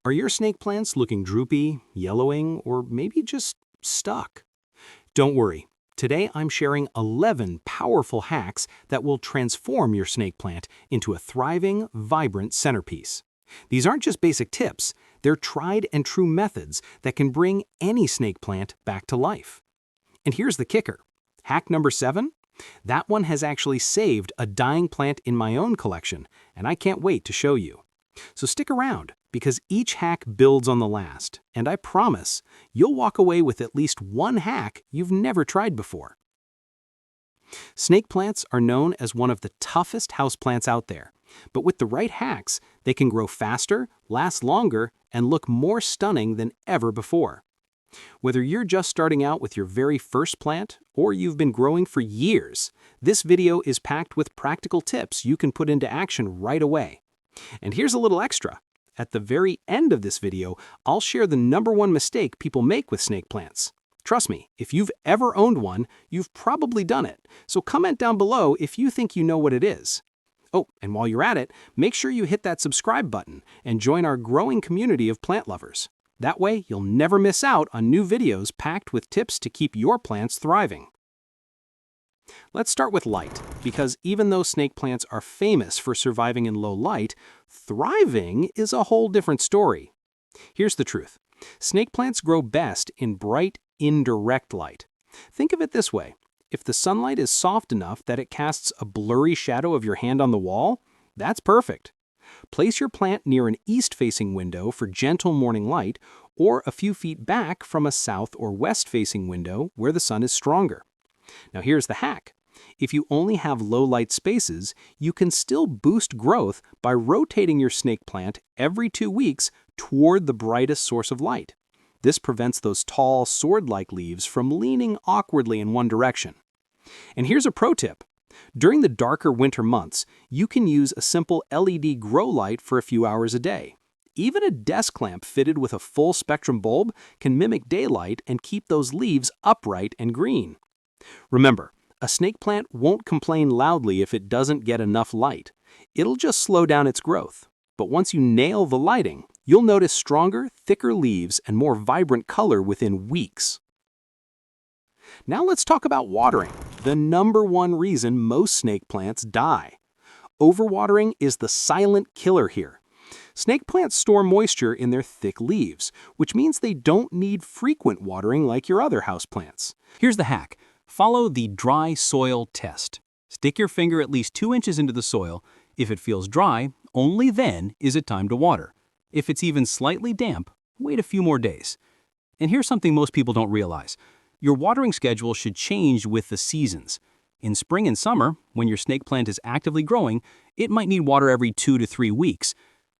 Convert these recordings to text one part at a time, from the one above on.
Are your snake plants looking droopy, yellowing, or maybe just stuck? Don't worry. Today I'm sharing 11 powerful hacks that will transform your snake plant into a thriving, vibrant centerpiece. These aren't just basic tips, they're tried and true methods that can bring any snake plant back to life. And here's the kicker. Hack number 7? That one has actually saved a dying plant in my own collection, and I can't wait to show you. So stick around, because each hack builds on the last, and I promise you'll walk away with at least one hack you've never tried before. Snake plants are known as one of the toughest houseplants out there, but with the right hacks, they can grow faster, last longer, and look more stunning than ever before. Whether you're just starting out with your very first plant or you've been growing for years, this video is packed with practical tips you can put into action right away. And here's a little extra. At the very end of this video, I'll share the #1 mistake people make with snake plants. Trust me, if you've ever owned one, you've probably done it. So comment down below if you think you know what it is. Oh, and while you're at it, make sure you hit that subscribe button and join our growing community of plant lovers. That way, you'll never miss out on new videos packed with tips to keep your plants thriving. Let's start with light, because even though snake plants are famous for surviving in low light, thriving is a whole different story. Here's the truth. Snake plants grow best in bright, indirect light. Think of it this way. If the sunlight is soft enough that it casts a blurry shadow of your hand on the wall, that's perfect. Place your plant near an east-facing window for gentle morning light, or a few feet back from a south or west-facing window where the sun is stronger. Now here's the hack. If you only have low-light spaces, you can still boost growth by rotating your snake plant every 2 weeks toward the brightest source of light. This prevents those tall, sword-like leaves from leaning awkwardly in one direction. And here's a pro tip. During the darker winter months, you can use a simple LED grow light for a few hours a day. Even a desk lamp fitted with a full-spectrum bulb can mimic daylight and keep those leaves upright and green. Remember, a snake plant won't complain loudly if it doesn't get enough light. It'll just slow down its growth. But once you nail the lighting, you'll notice stronger, thicker leaves and more vibrant color within weeks. Now let's talk about watering, the #1 reason most snake plants die. Overwatering is the silent killer here. Snake plants store moisture in their thick leaves, which means they don't need frequent watering like your other houseplants. Here's the hack. Follow the dry soil test. Stick your finger at least 2 inches into the soil. If it feels dry, only then is it time to water. If it's even slightly damp, wait a few more days. And here's something most people don't realize. Your watering schedule should change with the seasons. In spring and summer, when your snake plant is actively growing, it might need water every 2 to 3 weeks.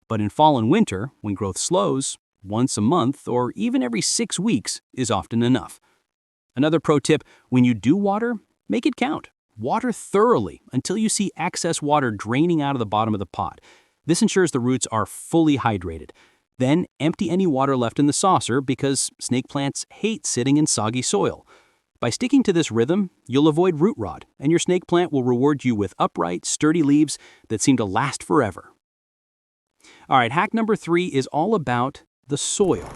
But in fall and winter, when growth slows, once a month or even every 6 weeks is often enough. Another pro tip, when you do water, make it count. Water thoroughly until you see excess water draining out of the bottom of the pot. This ensures the roots are fully hydrated. Then empty any water left in the saucer because snake plants hate sitting in soggy soil. By sticking to this rhythm, you'll avoid root rot, and your snake plant will reward you with upright, sturdy leaves that seem to last forever. All right, hack number 3 is all about the soil.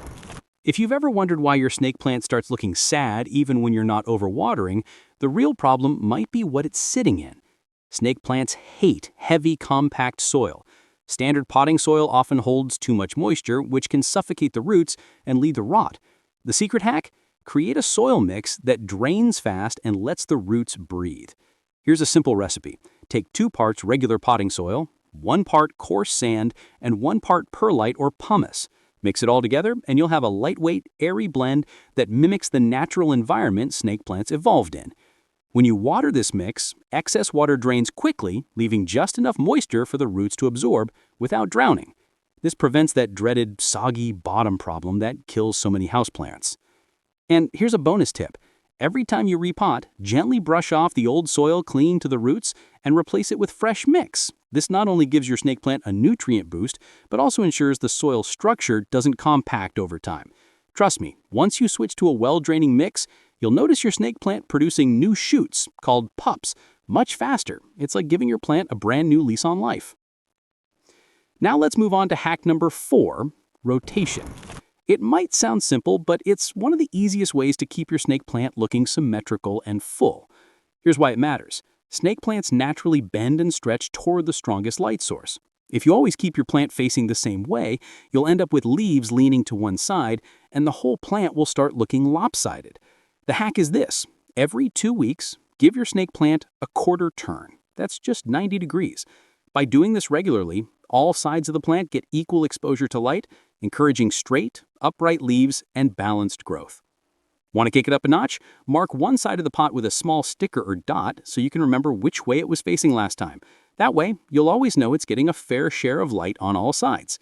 If you've ever wondered why your snake plant starts looking sad even when you're not overwatering, the real problem might be what it's sitting in. Snake plants hate heavy, compact soil. Standard potting soil often holds too much moisture, which can suffocate the roots and lead to rot. The secret hack? Create a soil mix that drains fast and lets the roots breathe. Here's a simple recipe. Take 2 parts regular potting soil, 1 part coarse sand, and 1 part perlite or pumice. Mix it all together and you'll have a lightweight, airy blend that mimics the natural environment snake plants evolved in. When you water this mix, excess water drains quickly, leaving just enough moisture for the roots to absorb without drowning. This prevents that dreaded soggy bottom problem that kills so many houseplants. And here's a bonus tip. Every time you repot, gently brush off the old soil clinging to the roots and replace it with fresh mix. This not only gives your snake plant a nutrient boost, but also ensures the soil structure doesn't compact over time. Trust me, once you switch to a well-draining mix, you'll notice your snake plant producing new shoots, called pups, much faster. It's like giving your plant a brand new lease on life. Now let's move on to hack number 4, rotation. It might sound simple, but it's one of the easiest ways to keep your snake plant looking symmetrical and full. Here's why it matters. Snake plants naturally bend and stretch toward the strongest light source. If you always keep your plant facing the same way, you'll end up with leaves leaning to one side, and the whole plant will start looking lopsided. The hack is this. Every 2 weeks, give your snake plant a quarter turn. That's just 90 degrees. By doing this regularly, all sides of the plant get equal exposure to light, encouraging straight, upright leaves and balanced growth. Want to kick it up a notch? Mark one side of the pot with a small sticker or dot so you can remember which way it was facing last time. That way, you'll always know it's getting a fair share of light on all sides.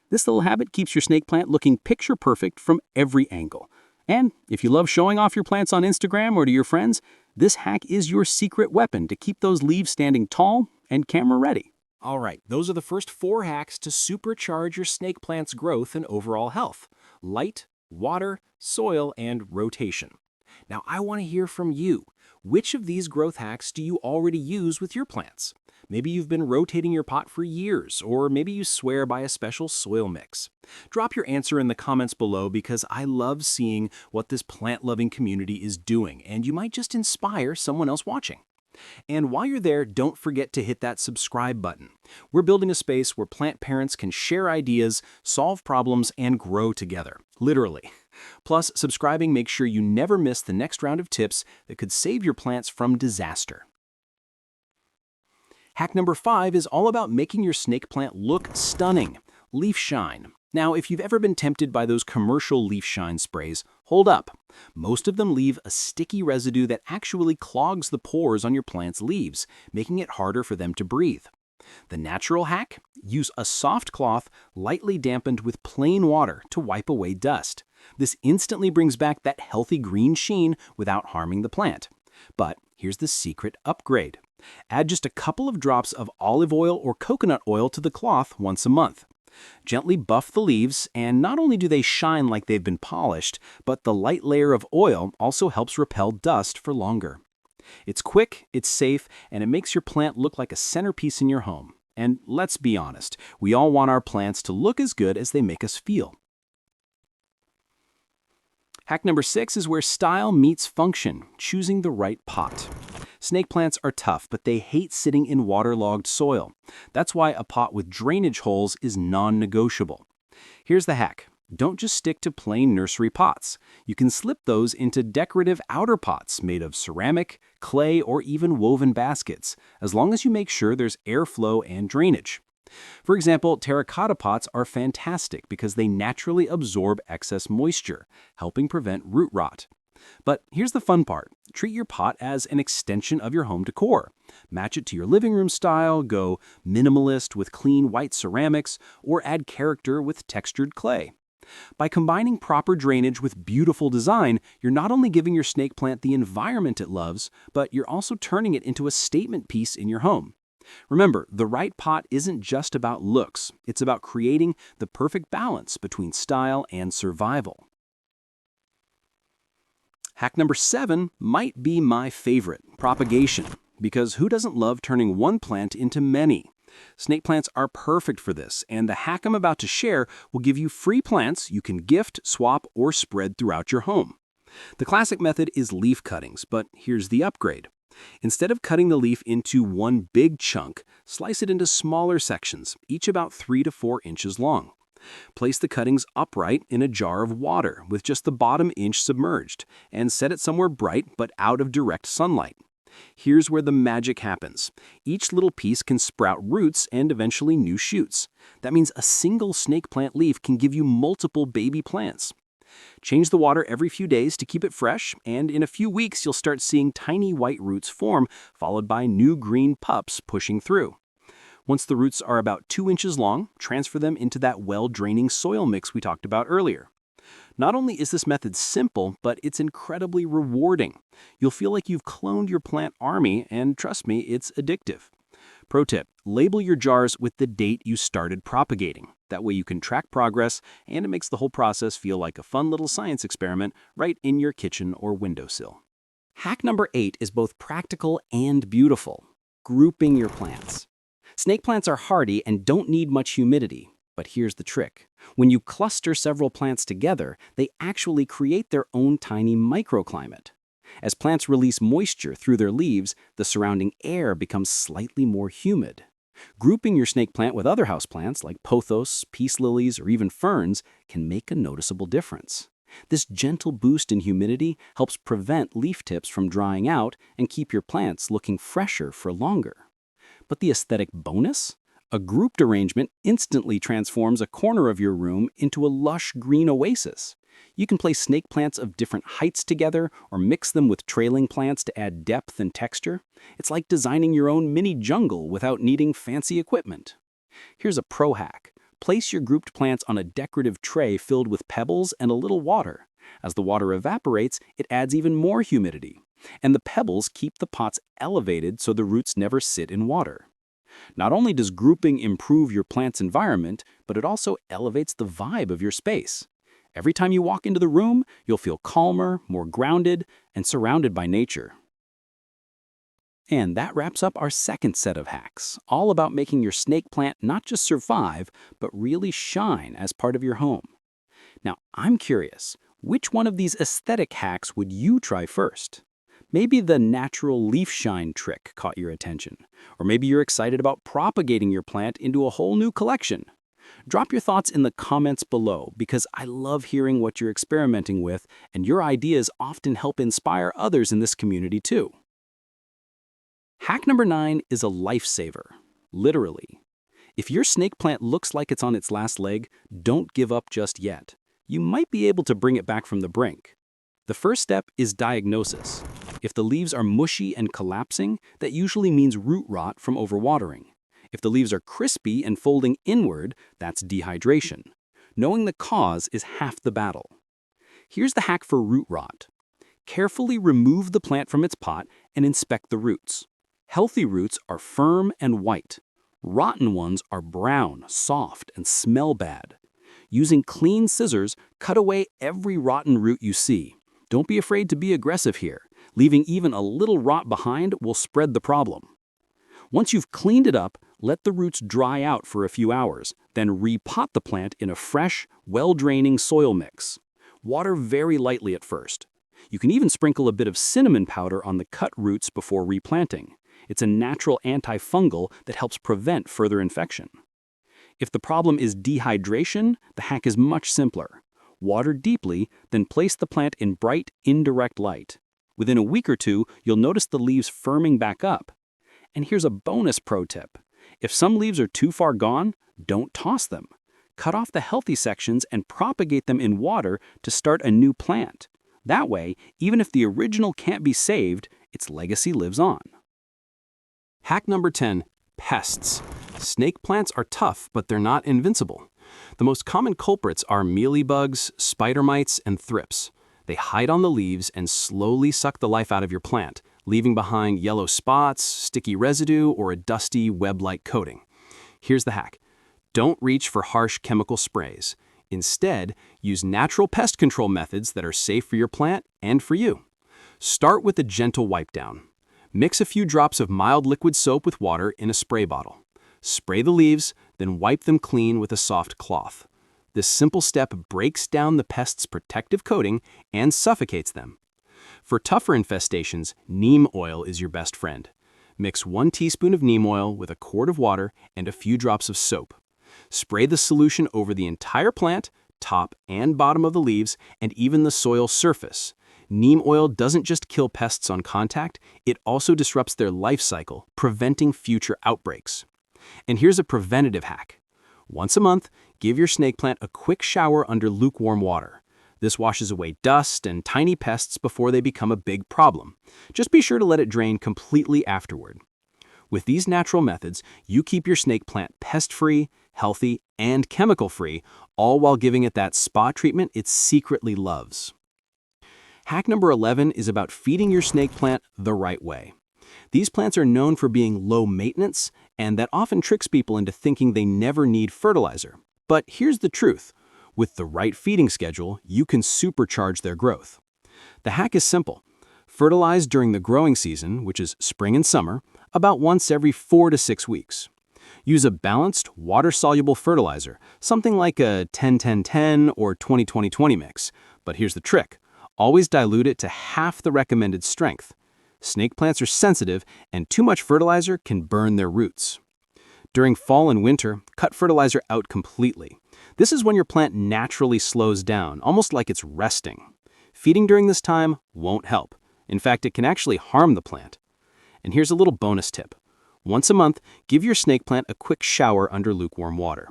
This little habit keeps your snake plant looking picture perfect from every angle. And if you love showing off your plants on Instagram or to your friends, this hack is your secret weapon to keep those leaves standing tall and camera ready. All right, those are the first 4 hacks to supercharge your snake plant's growth and overall health: light, water, soil, and rotation. Now, I want to hear from you. Which of these growth hacks do you already use with your plants? Maybe you've been rotating your pot for years, or maybe you swear by a special soil mix. Drop your answer in the comments below because I love seeing what this plant-loving community is doing, and you might just inspire someone else watching. And while you're there, don't forget to hit that subscribe button. We're building a space where plant parents can share ideas, solve problems, and grow together, literally. Plus, subscribing makes sure you never miss the next round of tips that could save your plants from disaster. Hack number 5 is all about making your snake plant look stunning: leaf shine. Now, if you've ever been tempted by those commercial leaf shine sprays, hold up. Most of them leave a sticky residue that actually clogs the pores on your plant's leaves, making it harder for them to breathe. The natural hack? Use a soft cloth lightly dampened with plain water to wipe away dust. This instantly brings back that healthy green sheen without harming the plant. But here's the secret upgrade. Add just a couple of drops of olive oil or coconut oil to the cloth once a month. Gently buff the leaves, and not only do they shine like they've been polished, but the light layer of oil also helps repel dust for longer. It's quick, it's safe, and it makes your plant look like a centerpiece in your home. And let's be honest, we all want our plants to look as good as they make us feel. Hack number 6 is where style meets function: choosing the right pot. Snake plants are tough, but they hate sitting in waterlogged soil. That's why a pot with drainage holes is non-negotiable. Here's the hack. Don't just stick to plain nursery pots. You can slip those into decorative outer pots made of ceramic, clay, or even woven baskets, as long as you make sure there's airflow and drainage. For example, terracotta pots are fantastic because they naturally absorb excess moisture, helping prevent root rot. But here's the fun part. Treat your pot as an extension of your home decor. Match it to your living room style, go minimalist with clean white ceramics, or add character with textured clay. By combining proper drainage with beautiful design, you're not only giving your snake plant the environment it loves, but you're also turning it into a statement piece in your home. Remember, the right pot isn't just about looks. It's about creating the perfect balance between style and survival. Hack number 7 might be my favorite: propagation. Because who doesn't love turning one plant into many? Snake plants are perfect for this, and the hack I'm about to share will give you free plants you can gift, swap, or spread throughout your home. The classic method is leaf cuttings, but here's the upgrade. Instead of cutting the leaf into one big chunk, slice it into smaller sections, each about 3 to 4 inches long. Place the cuttings upright in a jar of water with just the bottom inch submerged, and set it somewhere bright but out of direct sunlight. Here's where the magic happens. Each little piece can sprout roots and eventually new shoots. That means a single snake plant leaf can give you multiple baby plants. Change the water every few days to keep it fresh, and in a few weeks you'll start seeing tiny white roots form, followed by new green pups pushing through. Once the roots are about 2 inches long, transfer them into that well-draining soil mix we talked about earlier. Not only is this method simple, but it's incredibly rewarding. You'll feel like you've cloned your plant army, and trust me, it's addictive. Pro tip: label your jars with the date you started propagating. That way you can track progress, and it makes the whole process feel like a fun little science experiment right in your kitchen or windowsill. Hack number 8 is both practical and beautiful: grouping your plants. Snake plants are hardy and don't need much humidity, But here's the trick. When you cluster several plants together, they actually create their own tiny microclimate. As plants release moisture through their leaves, the surrounding air becomes slightly more humid. Grouping your snake plant with other houseplants like pothos, peace lilies, or even ferns can make a noticeable difference. This gentle boost in humidity helps prevent leaf tips from drying out and keep your plants looking fresher for longer. But the aesthetic bonus? A grouped arrangement instantly transforms a corner of your room into a lush green oasis. You can place snake plants of different heights together or mix them with trailing plants to add depth and texture. It's like designing your own mini jungle without needing fancy equipment. Here's a pro hack. Place your grouped plants on a decorative tray filled with pebbles and a little water. As the water evaporates, it adds even more humidity. And the pebbles keep the pots elevated so the roots never sit in water. Not only does grouping improve your plant's environment, but it also elevates the vibe of your space. Every time you walk into the room, you'll feel calmer, more grounded, and surrounded by nature. And that wraps up our second set of hacks, all about making your snake plant not just survive, but really shine as part of your home. Now, I'm curious, which one of these aesthetic hacks would you try first? Maybe the natural leaf shine trick caught your attention, or maybe you're excited about propagating your plant into a whole new collection. Drop your thoughts in the comments below because I love hearing what you're experimenting with, and your ideas often help inspire others in this community too. Hack number 9 is a lifesaver, literally. If your snake plant looks like it's on its last leg, don't give up just yet. You might be able to bring it back from the brink. The first step is diagnosis. If the leaves are mushy and collapsing, that usually means root rot from overwatering. If the leaves are crispy and folding inward, that's dehydration. Knowing the cause is half the battle. Here's the hack for root rot. Carefully remove the plant from its pot and inspect the roots. Healthy roots are firm and white. Rotten ones are brown, soft, and smell bad. Using clean scissors, cut away every rotten root you see. Don't be afraid to be aggressive here. Leaving even a little rot behind will spread the problem. Once you've cleaned it up, let the roots dry out for a few hours, then repot the plant in a fresh, well-draining soil mix. Water very lightly at first. You can even sprinkle a bit of cinnamon powder on the cut roots before replanting. It's a natural antifungal that helps prevent further infection. If the problem is dehydration, the hack is much simpler. Water deeply, then place the plant in bright, indirect light. Within a week or two, you'll notice the leaves firming back up. And here's a bonus pro tip. If some leaves are too far gone, don't toss them. Cut off the healthy sections and propagate them in water to start a new plant. That way, even if the original can't be saved, its legacy lives on. Hack number 10, pests. Snake plants are tough, but they're not invincible. The most common culprits are mealybugs, spider mites, and thrips. They hide on the leaves and slowly suck the life out of your plant, leaving behind yellow spots, sticky residue, or a dusty web-like coating. Here's the hack. Don't reach for harsh chemical sprays. Instead, use natural pest control methods that are safe for your plant and for you. Start with a gentle wipe down. Mix a few drops of mild liquid soap with water in a spray bottle. Spray the leaves, then wipe them clean with a soft cloth. This simple step breaks down the pest's protective coating and suffocates them. For tougher infestations, neem oil is your best friend. Mix 1 teaspoon of neem oil with a quart of water and a few drops of soap. Spray the solution over the entire plant, top and bottom of the leaves, and even the soil surface. Neem oil doesn't just kill pests on contact, it also disrupts their life cycle, preventing future outbreaks. And here's a preventative hack. Once a month, give your snake plant a quick shower under lukewarm water. This washes away dust and tiny pests before they become a big problem. Just be sure to let it drain completely afterward. With these natural methods, you keep your snake plant pest-free, healthy, and chemical-free, all while giving it that spa treatment it secretly loves. Hack number 11 is about feeding your snake plant the right way. These plants are known for being low maintenance, and that often tricks people into thinking they never need fertilizer. But here's the truth. With the right feeding schedule, you can supercharge their growth. The hack is simple. Fertilize during the growing season, which is spring and summer, about once every 4 to 6 weeks. Use a balanced, water-soluble fertilizer, something like a 10-10-10 or 20-20-20 mix. But here's the trick. Always dilute it to half the recommended strength. Snake plants are sensitive, and too much fertilizer can burn their roots. During fall and winter, cut fertilizer out completely. This is when your plant naturally slows down, almost like it's resting. Feeding during this time won't help. In fact, it can actually harm the plant. And here's a little bonus tip. Once a month, give your snake plant a quick shower under lukewarm water.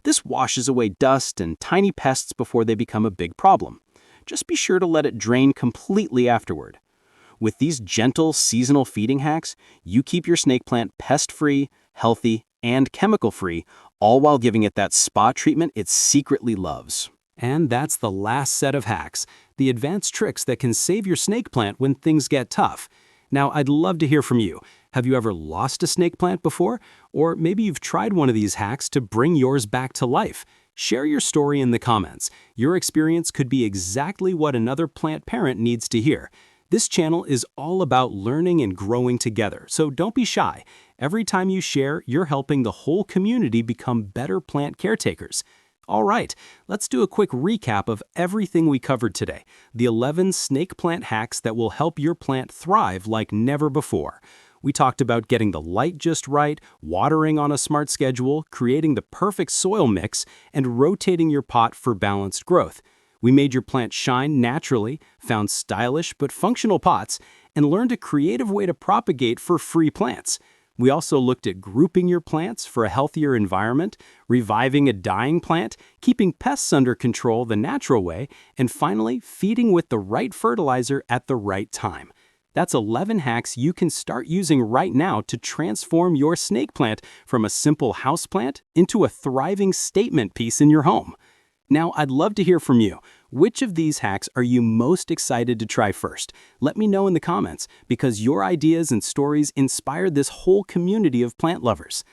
This washes away dust and tiny pests before they become a big problem. Just be sure to let it drain completely afterward. With these gentle, seasonal feeding hacks, you keep your snake plant pest-free, healthy, and chemical-free, all while giving it that spot treatment it secretly loves. And that's the last set of hacks, the advanced tricks that can save your snake plant when things get tough. Now, I'd love to hear from you. Have you ever lost a snake plant before? Or maybe you've tried one of these hacks to bring yours back to life. Share your story in the comments. Your experience could be exactly what another plant parent needs to hear. This channel is all about learning and growing together, so don't be shy. Every time you share, you're helping the whole community become better plant caretakers. All right, let's do a quick recap of everything we covered today. The 11 snake plant hacks that will help your plant thrive like never before. We talked about getting the light just right, watering on a smart schedule, creating the perfect soil mix, and rotating your pot for balanced growth. We made your plant shine naturally, found stylish but functional pots, and learned a creative way to propagate for free plants. We also looked at grouping your plants for a healthier environment, reviving a dying plant, keeping pests under control the natural way, and finally, feeding with the right fertilizer at the right time. That's 11 hacks you can start using right now to transform your snake plant from a simple houseplant into a thriving statement piece in your home. Now, I'd love to hear from you. Which of these hacks are you most excited to try first? Let me know in the comments, because your ideas and stories inspired this whole community of plant lovers.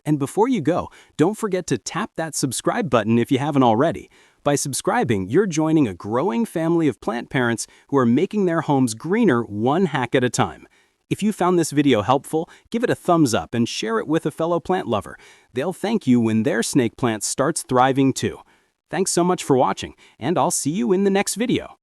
And before you go, don't forget to tap that subscribe button if you haven't already. By subscribing, you're joining a growing family of plant parents who are making their homes greener one hack at a time. If you found this video helpful, give it a thumbs up and share it with a fellow plant lover. They'll thank you when their snake plant starts thriving too. Thanks so much for watching, and I'll see you in the next video.